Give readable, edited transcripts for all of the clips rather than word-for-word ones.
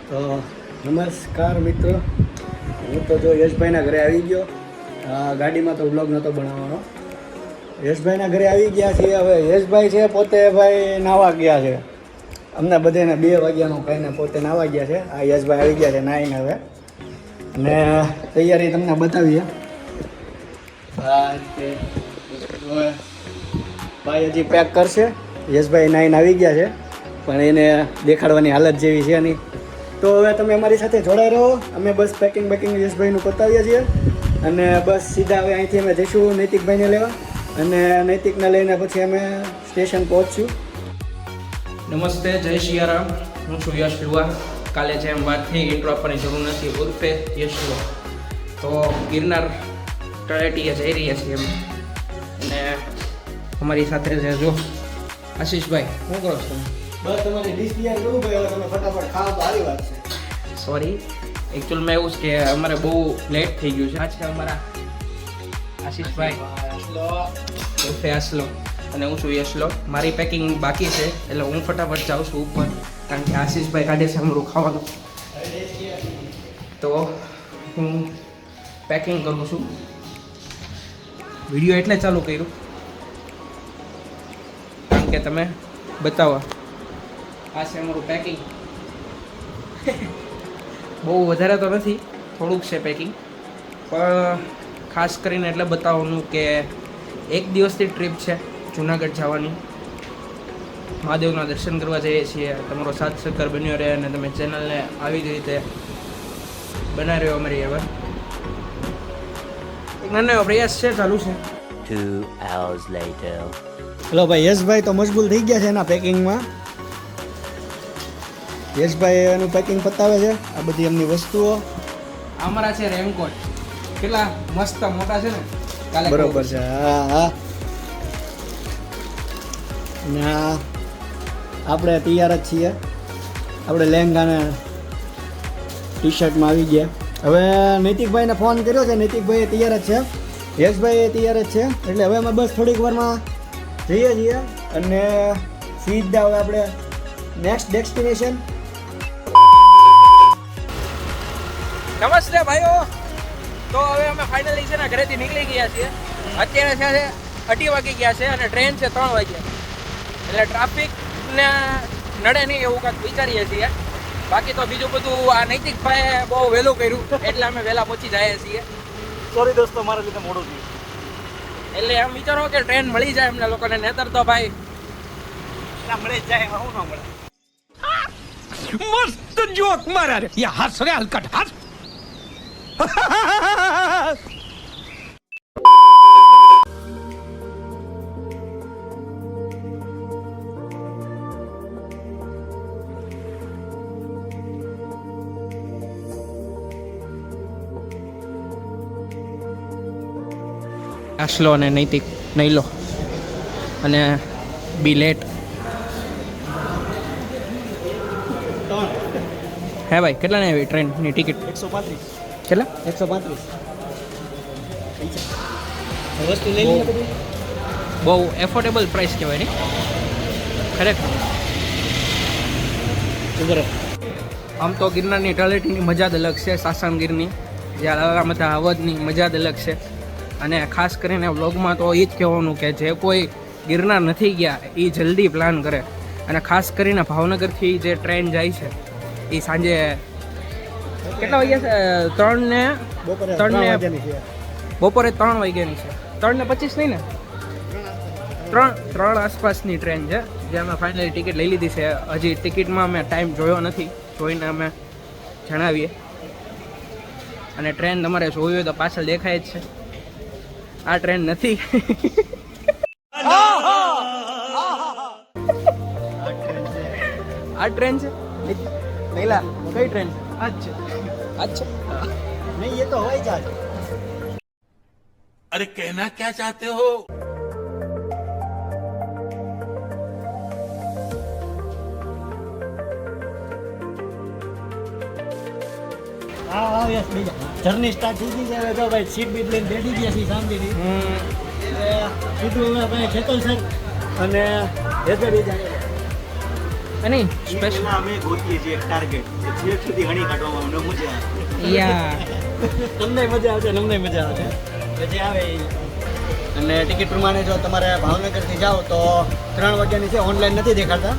તો નમસ્કાર મિત્રો, હું તો જો યશભાઈના ઘરે આવી ગયો. ગાડીમાં તો વ્લોગ નહોતો બનાવવાનો. યશભાઈના ઘરે આવી ગયા છીએ. હવે યશભાઈ છે પોતે ભાઈ નાવા ગયા છે. અમને બધાને 2 વાગ્યાનું કહીને પોતે નાવા ગયા છે. આ યશભાઈ આવી ગયા છે નાહીને હવે, અને તૈયારી તમને બતાવીએ. ભાઈ હજી પેક કરશે. યશભાઈ નાહીને આવી ગયા છે પણ એને દેખાડવાની હાલત જેવી છે નહીં. તો હવે તમે અમારી સાથે જોડાઈ રહો. અમે બસ પેકિંગ યશભાઈનું પતાવીએ છીએ અને બસ સીધા હવે અહીંથી અમે જઈશું નૈતિકભાઈને લેવા, અને નૈતિકને લઈને પછી અમે સ્ટેશન પહોંચશું. નમસ્તે, જય સિયારામ. હું છું યશ લુવા. કાલે જેમ વાત થઈ ઇન્ટ્રો આપવાની જરૂર નથી, ઉર્ફે યશ લુવા. તો ગિરનાર તળેટીએ જઈ રહ્યા છીએ અમે, અને અમારી સાથે છે જો આશીષભાઈ. શું કરો છો તમે? બસ તમારી ડિશ તૈયાર કરું ભાઈ, હવે તમે ફટાફટ ખાઓ તો સારી વાત છે. સોરી, એકચ્યુઅલમાં એવું છે કે અમારે બહુ લેટ થઈ ગયું છે. આ છે અમારા આશીષભાઈ ઉર્ફે આસલો, અને હું છું યશલો. મારી પેકિંગ બાકી છે એટલે હું ફટાફટ જાઉં છું ઉપર, કારણ કે આશીષભાઈ કાઢે છે અમારું ખાવાનું. તો હું પેકિંગ કરું છું. વિડીયો એટલે ચાલુ કર્યું કારણ કે તમે બતાવો. આ છે અમારું પેકિંગ. બહુ વધારે તો નથી, થોડુંક છે પેકિંગ, પણ ખાસ કરીને એટલે બતાવવાનું કે 1 દિવસની ટ્રીપ છે જુનાગઢ જવાની. મહાદેવના દર્શન કરવા જઈએ છીએ. તમારો સાથ સહકાર બન્યો રહે અને તમે ચેનલને આવી જ રીતે બનાવી રહ્યો અમારી એવા એક નાનો એવો પ્રયાસ છે, ચાલુ છે. 2 hours later. હલો ભાઈ, યશભાઈ તો મશગુલ થઈ ગયા છે એના પેકિંગમાં. યશભાઈ એનું પેકિંગ પતાવે છે. આ બધી એમની વસ્તુઓ. અમારા છે રેનકોટ, કેટલા મસ્ત મોટા છે ને. કાલે બરોબર છે. હા હા. ના આપણે તૈયાર જ છીએ. આપણે લેંગાને ટી શર્ટમાં આવી ગયા. હવે નૈતિકભાઈને ફોન કર્યો છે. નૈતિકભાઈ તૈયાર જ છે, યશભાઈ તૈયાર જ છે. એટલે હવે અમે બસ થોડીક વારમાં જઈએ છીએ અને સીધા હવે આપણે નેક્સ્ટ ડેસ્ટિનેશન. નમસ્તે ભાઈઓ. તો હવે અમે ફાઇનલી છે ને ઘરેથી નીકળી ગયા છીએ. અત્યારે છે 2:30 વાગી ગયા છે અને ટ્રેન છે 3 વાગ્યા, એટલે ટ્રાફિકને નડે નહીં એવું કાંઈક વિચારીએ છીએ. બાકી તો બીજું બધું આ નૈતિકભાઈએ બહુ વહેલું કર્યું એટલે અમે વહેલા પહોંચી જઈએ છીએ. સોરી દોસ્તો, મારા લીધે મોડું થયું. એટલે એમ વિચારો કે ટ્રેન મળી જાય એમને લોકોને, નહીતર તો ભાઈ મળી જ જાય. હું ના મળે. मस्त जोक मारा रे ये हंस रे हलकट हंस આશલો અને નૈતિક નહીં લો અને બી લેટ. હે ભાઈ, કેટલાની આવી ટ્રેનની ટિકિટ? 135. કેટલા? 135. વસ્તુ લઈ લઈએ બધી. બહુ એફોર્ડેબલ પ્રાઇસ કહેવાય ને ખરેખર. આમ તો ગિરનારની તળેટીની મજા જ અલગ છે, સાસણગીરની જે અલામતા અવધની મજા જ અલગ છે. અને ખાસ કરીને વ્લોગમાં તો એ જ કહેવાનું કે જે કોઈ ગિરનાર નથી ગયા એ જલ્દી પ્લાન કરે. અને ખાસ કરીને ભાવનગરથી જે ટ્રેન જાય છે એ સાંજે કેટલા વાગ્યા છે? 3 ને બપોરે 3 વાગ્યાની છે. 3:25 નહીં ને, 3 આસપાસની ટ્રેન છે જે અમે ફાઇનલી ટિકિટ લઈ લીધી છે. હજી ટિકિટમાં અમે ટાઈમ જોયો નથી, જોઈને અમે જણાવીએ. અને ટ્રેન તમારે જોવી હોય તો પાછળ દેખાય જ છે. આ ટ્રેન નથી. આ ટ્રેન છે નૈલા. કઈ ટ્રેન? अच्छा नहीं, ये तो हवाई जहाज है. अरे कहना क्या चाहते हो? હા હા યસ બીજા જર્ની સ્ટાર્ટ થઈ ગઈ છે. હવે જો ભાઈ સીટ બીટ લઈને બેઠી ગયા છીએ શાંતિથી. સીધું હવે ભાઈ ખેતલ સર અને હેતર અને સ્પેશિયલ અમે ગોતીએ છીએ એક ટાર્ગેટ છેક સુધી હણી કાઢવામાં અમને મજા આવે. યા તમને મજા આવશે નમને મજા આવશે તો જે આવે એ. અને ટિકિટ પ્રમાણે જો તમારે ભાવનગરથી જાઓ તો 3 વાગ્યાની છે, ઓનલાઈન નથી દેખાડતા.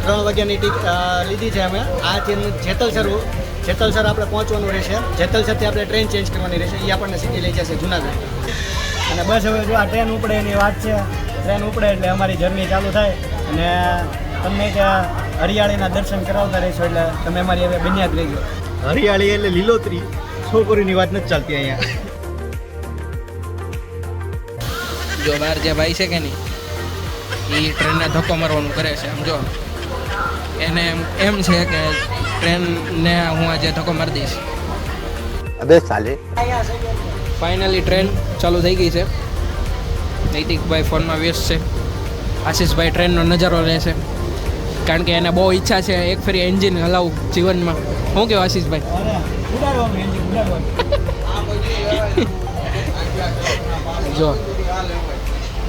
3 વાગ્યાની ટિકિટ લીધી છે અમે. આ છે જેતલસર આપણે પહોંચવાનું રહેશે. જેતલસરથી આપણે ટ્રેન ચેન્જ કરવાની રહેશે, એ આપણને સીધી લઈ જશે જુનાગઢ. અને બસ હવે જો આ ટ્રેન ઉપડે એની વાત છે. ટ્રેન ઉપડે એટલે અમારી જર્ની ચાલુ થાય અને તમને ત્યાં હરિયાળીના દર્શન કરાવતા રહીશો એટલે તમે અમારી હવે બન્યા જ રહીજો. હરિયાળી એટલે લીલોતરી, છોકરીની વાત નથી ચાલતી અહીંયા. જો બહાર જે ભાઈ છે કે નહીં એ ટ્રેનને ધક્કો મારવાનું કરે છે. આમ જો એને એમ છે કે ટ્રેનને હું આજે ધક્કો મારી દઈશ. अबे साले ફાઇનલી ટ્રેન ચાલુ થઈ ગઈ છે. નૈતિકભાઈ ફોનમાં વ્યસ્ત છે. આશીષભાઈ ટ્રેનનો નજારો લે છે કારણ કે એને બહુ ઈચ્છા છે એક ફરી એન્જિન હલાવું જીવનમાં. શું કહેવું આશીષભાઈ? જો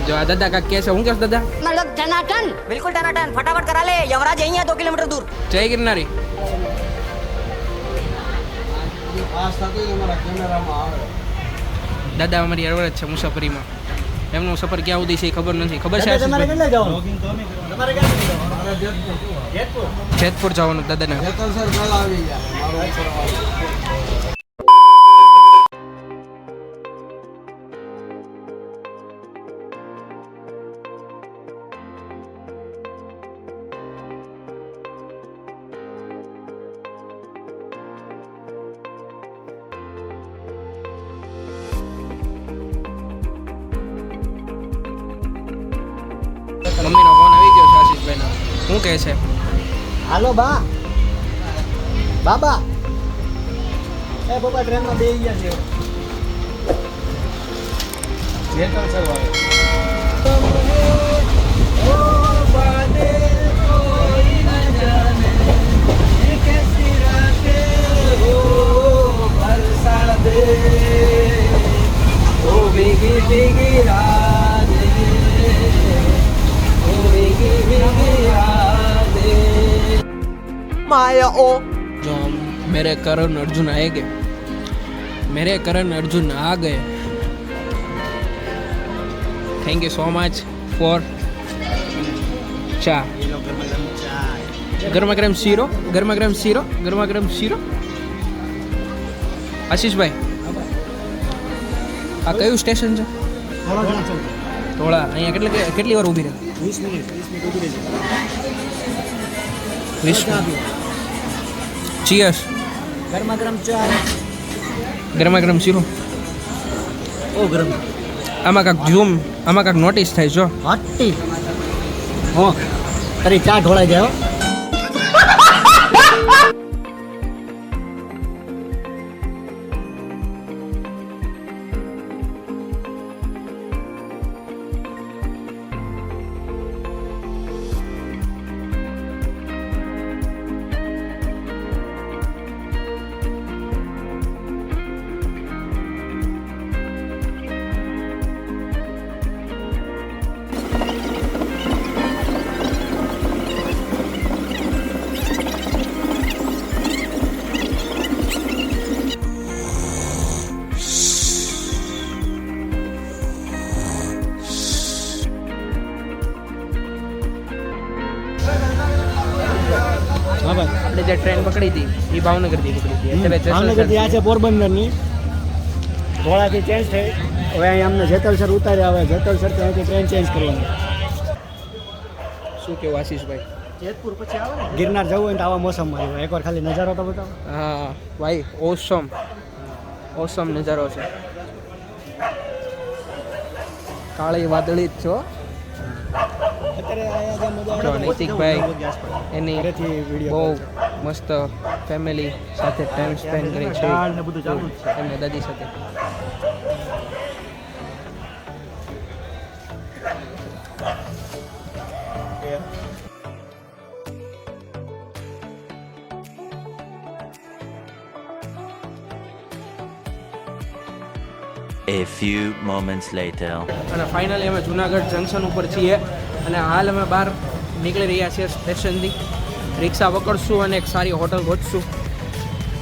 જો આ દાદા કાક કહે છે. શું કહેશ દાદા? मतलब टनाटन बिल्कुल टनाटन फटाफट करा ले यमराज यहीं है 2 किलोमीटर दूर જય ગિરનારી. દાદા અમારી હરવડ જ છે મુસાફરીમાં. એમનું સફર ક્યાં સુધી છે એ ખબર નથી. ખબર છે તમારે આશીષભાઈ? કેટલે જવાનું? તમારે ક્યાં જવાનું? જેતપુર. જેતપુર જવાનું દાદાને. મમ્મીનો ફોન આવી ગયો છે આશીષભાઈનો. શું કહે છે? હાલો બા. બાબા એ પપ્પા ટ્રેનમાં બેસી ગયા છે. જેતલસર વાળો. जो मेरे करण अर्जुन आएंगे, मेरे करण अर्जुन आ गए. Thank you so much for चा. ગરમા ગરમ શીરો, ગરમા ગરમ શીરો, ગરમા ગરમ શીરો. આશીષભાઈ આ કયું સ્ટેશન છે? થોડા અહીંયા કેટલી વાર ઊભી રહે? 20 મિનિટ ઊભી રહેજો. 20. ચીયર્સ. ગરમા ગરમ ચા. ગરમા ગરમ શીરો. ઓ ગરમ. આમાં કાંક ઝૂમ, આમાં કાંક નોટિસ થાય જો. હટ્ટી. હો તારી ચા ઢોળાઈ જાય હો. આપણે જે ટ્રેન પકડી હતી એ ભાવનગરથી પકડી હતી. અત્યારે ભાવનગરથી આ છે પોરબંદરની. ધોળાથી ચેન્જ થઈ હવે અહીં અમને જેતલસર ઉતાર્યા. હવે જેતલસરથી અહીંથી ટ્રેન ચેન્જ કરવાની. શું કેવું આશીષભાઈ? જેતપુર પછી આવે ને ગિરનાર જવું હોય તો આવા મોસમમાં જવું. એકવાર ખાલી નજારો તો બતાવો. હા ભાઈ ઓસમ ઓસમ નજારો છે. કાળી વાદળી જ છો. અત્યારે અહીંયા જે મજા જો આવે નૈતિકભાઈ એની ઘરેથી વિડીયો બહુ મસ્ત ફેમિલી સાથે ટાઈમ સ્પેન્ડ કરે છે. ને બધું ચાલુ જ છે. એમની દાદી સાથે. A few moments later. અને ફાઇનલી અમે જુનાગઢ જંકશન ઉપર છીએ અને હાલ અમે બહાર નીકળી રહ્યા છીએ સ્ટેશનથી. રિક્ષા પકડશું અને એક સારી હોટલ ગોતશું.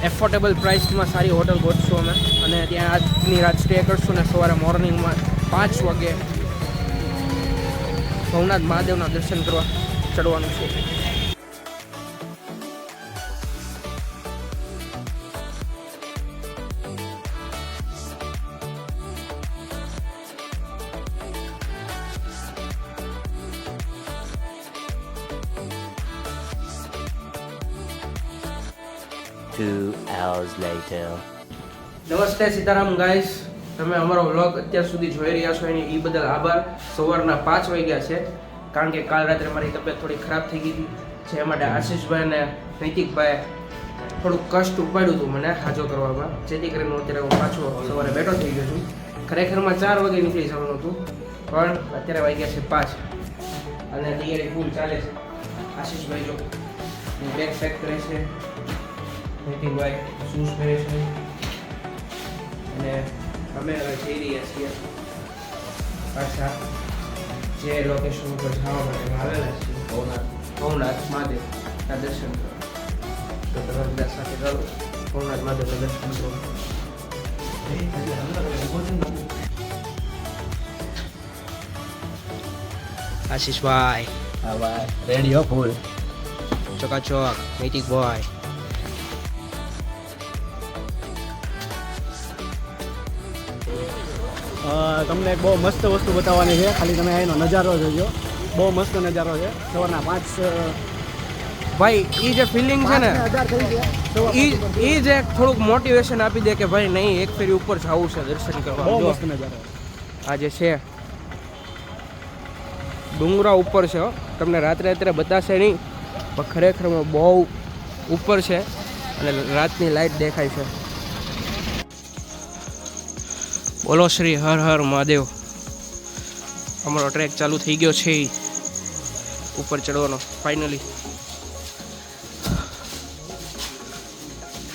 એફોર્ડેબલ પ્રાઇસમાં સારી હોટલ ગોતશું અમે, અને ત્યાં આજની રાત સ્ટે કરશું ને સવારે મોર્નિંગમાં 5 વાગે ભવનાથ મહાદેવના દર્શન કરવા ચડવાનું છે. નમસ્તે સીતારામ ગાઈસ, તમે અમારો વ્લોગ અત્યાર સુધી જોઈ રહ્યા છો એની એ બદલ આભાર. સવારના 5 વાગ્યા છે, કારણ કે કાલ રાત્રે મારી તબિયત થોડી ખરાબ થઈ ગઈ હતી, જે માટે આશીષભાઈ અને નૈતિકભાઈ થોડુંક કષ્ટ ઉપાડ્યું હતું મને હાજો કરવામાં, જેથી કરીને હું અત્યારે હું પાછો સવારે બેઠો થઈ ગયો છું. ખરેખરમાં 4 વાગે નીકળી જવાનું હતું, પણ અત્યારે વાગ્યા છે 5 અને તૈયારી ફૂલ ચાલે છે. આશીષભાઈ જો બેગ પેક કરે છે, નૈતિકભાઈ શૂઝ પહેરે છે, અને અમે હવે જઈ રહ્યા છીએ પાછા જે લોકેશન ઉપર જવા માટે આવેલા છીએ, ભવનાથ મહાદેવના દર્શન કરવા. તો તમે બધા સાથે કરો ભવનાથ મહાદેવના દર્શન કરો. આશીષભાઈ હા ભાઈ રેડી હો ફૂલ. ચોકાચોક નૈતિકભાઈ. તમને એક બહુ મસ્ત વસ્તુ બતાવવાની છે, ખાલી તમે એનો નજારો જોજો. બહુ મસ્ત નજારો છે. સવારના 5 ભાઈ એ જે ફિલિંગ છે ને 1000 થઈ ગયા. એ જ એક થોડુંક મોટિવેશન આપી દે કે ભાઈ નહીં, એક ફેરી ઉપર જવું છે દર્શન કરવા. બહુ જો મસ્ત નજારો. આ જે છે ડુંગરા ઉપર છે હો. તમને રાત્રે બતાશે નહીં, પણ ખરેખરમાં બહુ ઉપર છે અને રાતની લાઈટ દેખાય છે. બોલો શ્રી હર હર મહાદેવ. અમારો ટ્રેક ચાલુ થઈ ગયો છે ઉપર ચડવાનો ફાઇનલી.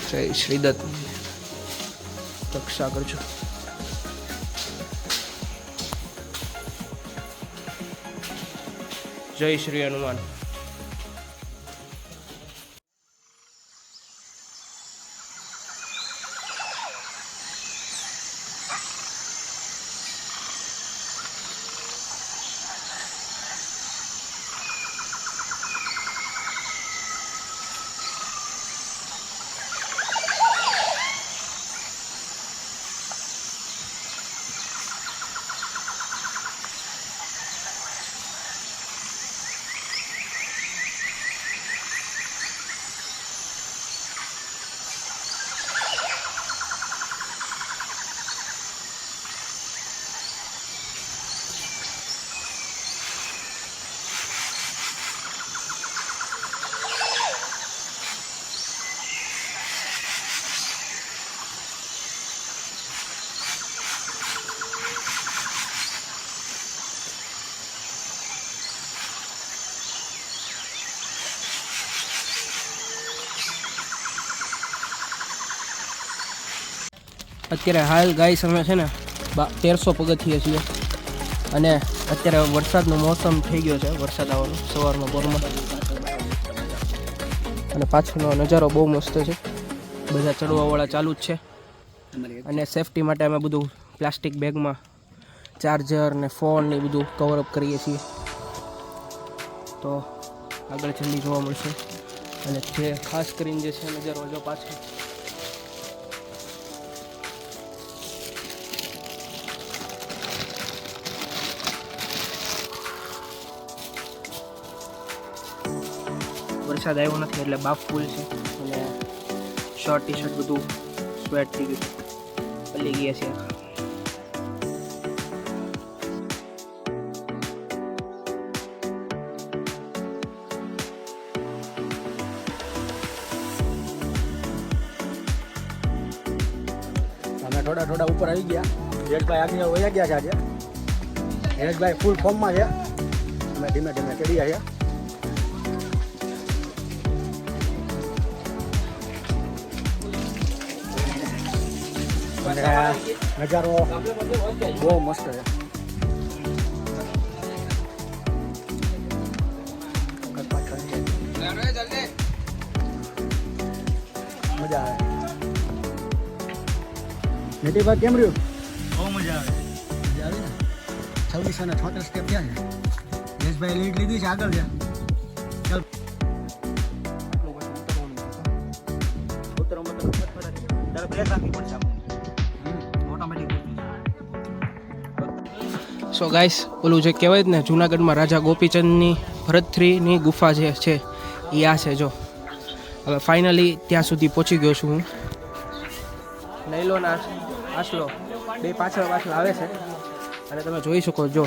જય શ્રીદત્ત, રક્ષા કરજો. જય શ્રી હનુમાન. અત્યારે હાલ ગાઈસ અમે છે ને 1300 પગથિયે છીએ, અને અત્યારે વરસાદનો મોસમ થઈ ગયો છે, વરસાદ આવવાનો સવારનો પોરમાં, અને પાછળનો નજારો બહુ મસ્ત છે. બધા ચડવાવાળા ચાલુ જ છે, અને સેફટી માટે અમે બધું પ્લાસ્ટિક બેગમાં ચાર્જર ને ફોન ને બધું કવરઅપ કરીએ છીએ. તો આગળ જલ્દી જોવા મળશે. અને જે ખાસ કરીને જે છે નજારો જો પાછળ વરસાદ આવ્યો નથી એટલે બાફ ફૂલ છે, અને શર્ટ ટી શર્ટ બધું સ્વેટ થઈ ગયું, પલી ગયા છે. અમે થોડા ઉપર આવી ગયા. યશભાઈ આગળ વયા ગયા છે આજે. યશભાઈ ફૂલ ફોર્મમાં છે. અમે ધીમે ધીમે ચડી આવ્યા. નજારો બહુ મસ્ત છે. મજા આવે. નીતિભાઈ કેમ રહ્યું? બહુ મજા આવે. મજા આવી ને? 2676 સ્ટેપ થયા છે. યશભાઈ લીડ લીધી છે, આગળ છે. ચાલ. તારે બ્રેક રાખવી પડશે ઓટોમેટિક. સો ગાઈસ, ઓલું જે કહેવાય ને જૂનાગઢમાં રાજા ગોપીચંદની ભરતરીની ગુફા જે છે એ આ છે. જો હવે ફાઇનલી ત્યાં સુધી પહોંચી ગયો છું હું. નૈલો ના આસલો બે પાછળ આવે છે અને તમે જોઈ શકો જો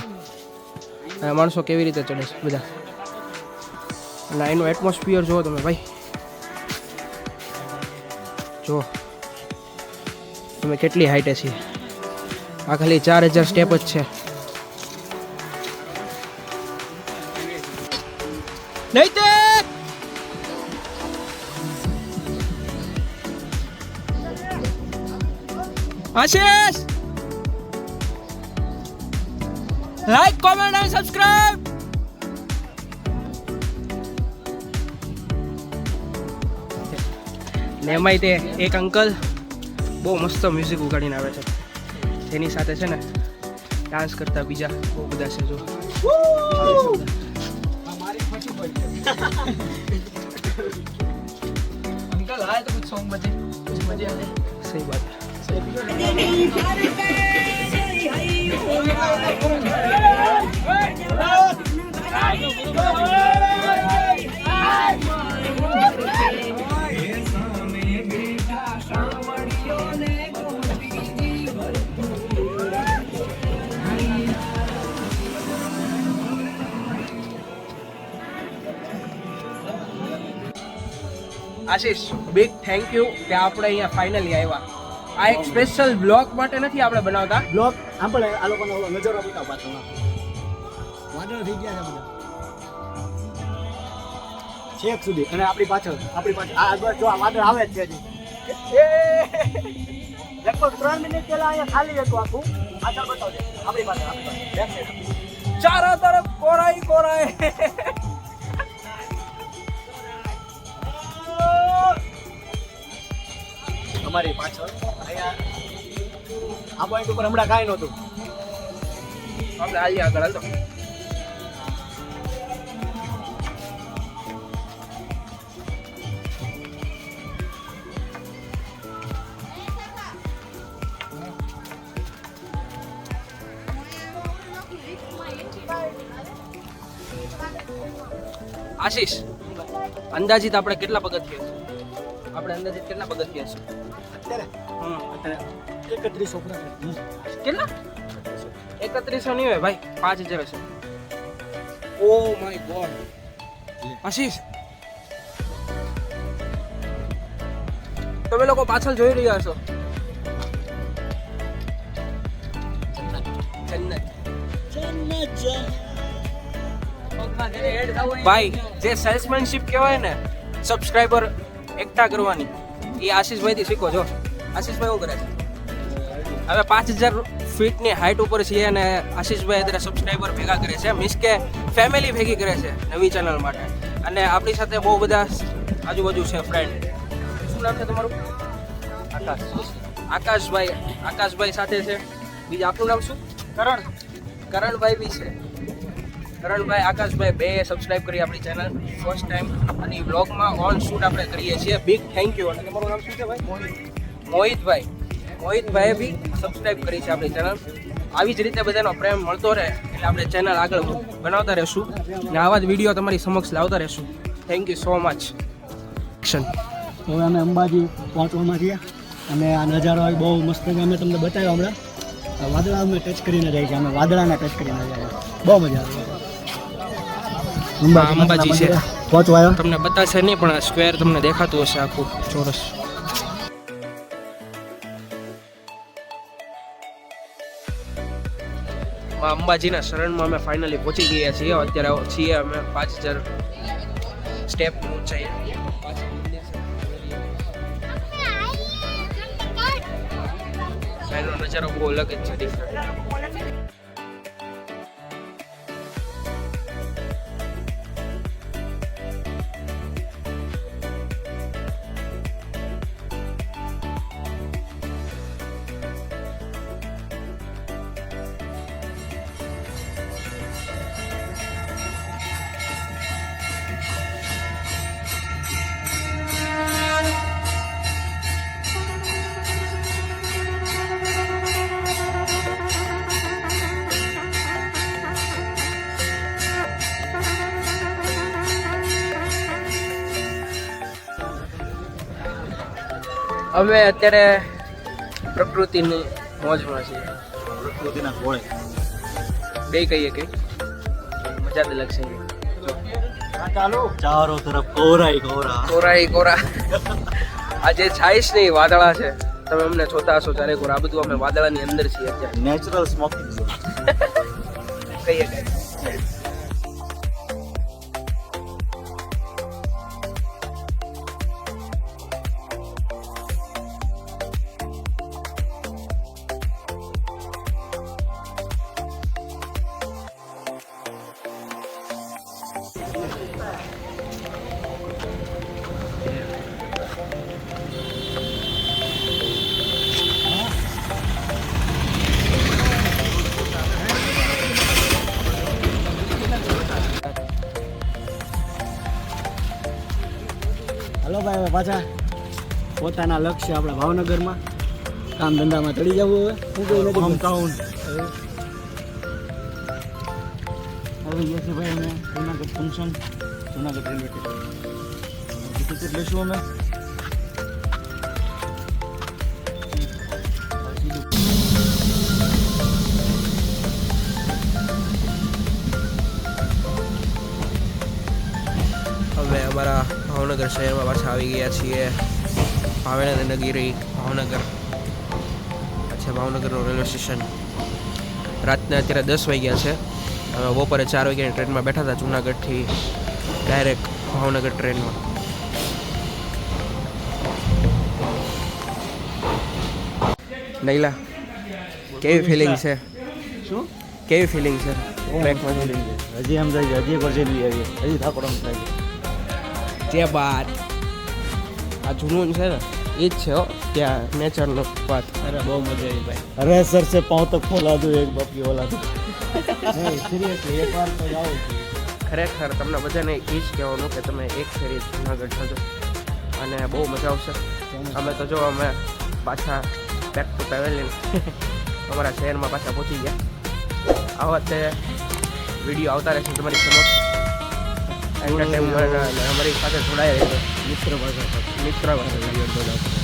આ માણસો કેવી રીતે ચડે છે બધા. અને એનું એટમોસ્ફિયર જુઓ તમે ભાઈ, જો તમે કેટલી હાઈટે છીએ. આ ખાલી 4000 સ્ટેપ જ છે. નહીં તે આશીષ, લાઈક કોમેન્ટ અને સબસ્ક્રાઇબ. ને એમાંય તે એક અંકલ બહુ મસ્ત મ્યુઝિક ઉગાડીને આવે છે. તેની સાથે છે ને ડાન્સ કરતા બીજા બહુ બધા છે. જો अंकल आए तो कुछ सॉन्ग बजे, कुछ मजे आए. सही बात है. આશીષ, બિગ થેન્ક યુ કે આપણે અહીંયા ફાઇનલી આવ્યા. આ એક સ્પેશિયલ બ્લોગ માટે નથી આપણે બનાવતા. બ્લોક આપણે આ લોકોનો ઓલો નજારો બતાવ પાછળ. વાદળ થઈ ગયા છે બધા છેક સુધી. અને આપણી પાછળ આ આગળ જો આ વાદળ આવે જ છે હજી. લગભગ 3 મિનિટ પહેલા અહીંયા ખાલી હતું આખું. આગળ બતાવજે. આપણી પાછળ બેક સાઈડ ચારો તરફ કોરાઈ કોરાઈ. અમારી પાછળ અહીંયા આ પોઈન્ટ ઉપર હમણાં કાંઈ નહોતું. આપણે આવીએ આગળ. હાલો આશીષ, અંદાજિત આપણે કેટલા પગથિયા છે? આપણે અંદાજિત કેટલા પગથિયા છે અત્યારે 3100 ઉપર. કેટલા? 3100 નહીં હોય ભાઈ, 5000 હશે. ઓ માય ગોડ આશીષ, તમે લોકો પાછળ જોઈ રહ્યા છો ભાઈ. જે સેલ્સમેનશિપ કહેવાય ને, સબસ્ક્રાઇબર એકઠા કરવાની, એ આશીષભાઈથી શીખો. જો આશીષભાઈ શું કરે છે, હવે 5000 ફીટની હાઈટ ઉપર છીએ અને આશીષભાઈ અત્યારે સબસ્ક્રાઇબર ભેગા કરે છે. મીન્સ કે ફેમિલી ભેગી કરે છે નવી ચેનલ માટે. અને આપણી સાથે બહુ બધા આજુબાજુ છે ફ્રેન્ડ. શું નામ છે તમારું? આકાશભાઈ સાથે છે. બીજા આપનું નામ શું? કરણભાઈ બી છે. કરણભાઈ, આકાશભાઈ બે સબસ્ક્રાઇબ કરી આપણી ચેનલ ફર્સ્ટ ટાઈમ. અને એ બ્લોગમાં ઓન શૂટ આપણે કરીએ છીએ. Big thank you. અને તમારું નામ શું છે ભાઈ? મોહિતભાઈએ બી સબસ્ક્રાઇબ કરી છે આપણી ચેનલ. આવી જ રીતે બધાનો પ્રેમ મળતો રહે એટલે આપણે ચેનલ આગળ બનાવતા રહેશું ને આવા જ વિડીયો તમારી સમક્ષ લાવતા રહેશું. Thank you so much. હવે અમે અંબાજી પહોંચવામાં છીએ અને આ નજારો બહુ મસ્ત અમે તમને બતાવ્યો હમણાં. વાદળા અમે ટચ કરીને જાય છે. અમે વાદળાને ટચ કરીને જાય છે. બહુ મજા આવે. અંબાજી છે, પહોંચવાયો. તમને બતાશે નહીં પણ સ્ક્વેર તમને દેખાતું હશે આખું ચોરસ. અંબાજીના શરણમાં અમે ફાઇનલી પહોંચી ગયા છીએ. અત્યારે છીએ અમે 5000 સ્ટેપ ઊંચાઈ. એનો નજારો બહુ અલગ જ છે, ડિફરન્ટ. અમે અત્યારે પ્રકૃતિની મોજમાં છીએ. પ્રકૃતિના ગોળે. બે કહીએ કે મજા જ અલગ છે. ચારો તરફ કોરાઈ કોરા. કોરાઈ કોરા. આજે છાઈશ નહીં વાદળા છે. તમે અમને જોતા હશો ચારે કોરા. આ બધું અમે વાદળાની અંદર છીએ અત્યારે. Natural smoking zone. કહીએ કે હલો ભાઈ હવે પાછા પોતાના લક્ષ્ય આપણા ભાવનગરમાં કામ ધંધામાં ચડી જવું હવે શું કહ્યું નથી હોમટાઉન. હવે ગયા છે ભાઈ અમે Junagadh function, Junagadh railway station. Ticket લઈશું અમે. હવે અમારા ભાવનગર શહેરમાં પાછા આવી ગયા છીએ. ભાવનગરી ભાવનગર અચ્છા ભાવનગરનું રેલવે સ્ટેશન. રાતના અત્યારે 10 વાગ્યા છે. અમે બપોરે 4 વાગ્યાની ટ્રેનમાં બેઠા હતા જુનાગઢથી ડાયરેક્ટ ભાવનગર ટ્રેનમાં. નૈલા કેવી ફિલિંગ છે? શું કેવી ફિલિંગ છે ટ્રેકમાં? હજી આમ જાય હજી એક વાર જઈ આવીએ. હજી થાકોડો થાય. જે બાર આ જૂનું છે ને એ જ છે હો ત્યાં નેચરનો વાત. અરે બહુ મજા આવી ભાઈ. અરે સર સે પાँव तक खोला दो एक बाप की औलाद. સિરિયસલી એકવાર તો જાઓ. ખરેખર તમને બધાને એ જ કહેવાનું કે તમે એક ફેરી જુનાગઢ જજો અને બહુ મજા આવશે. અમે તો જો અમે પાછા બેક ટુ પેવેલિયન અમારા શહેરમાં પાછા પહોંચી ગયા. આવા તે વિડીયો આવતા રહેશે તમારી સમક્ષ. એન્ટરટેનમેન્ટ અને અમારી સાથે જોડાયા રહેશે. મિત્ર ભાષા મિત્ર વિડીયો બનાવશે.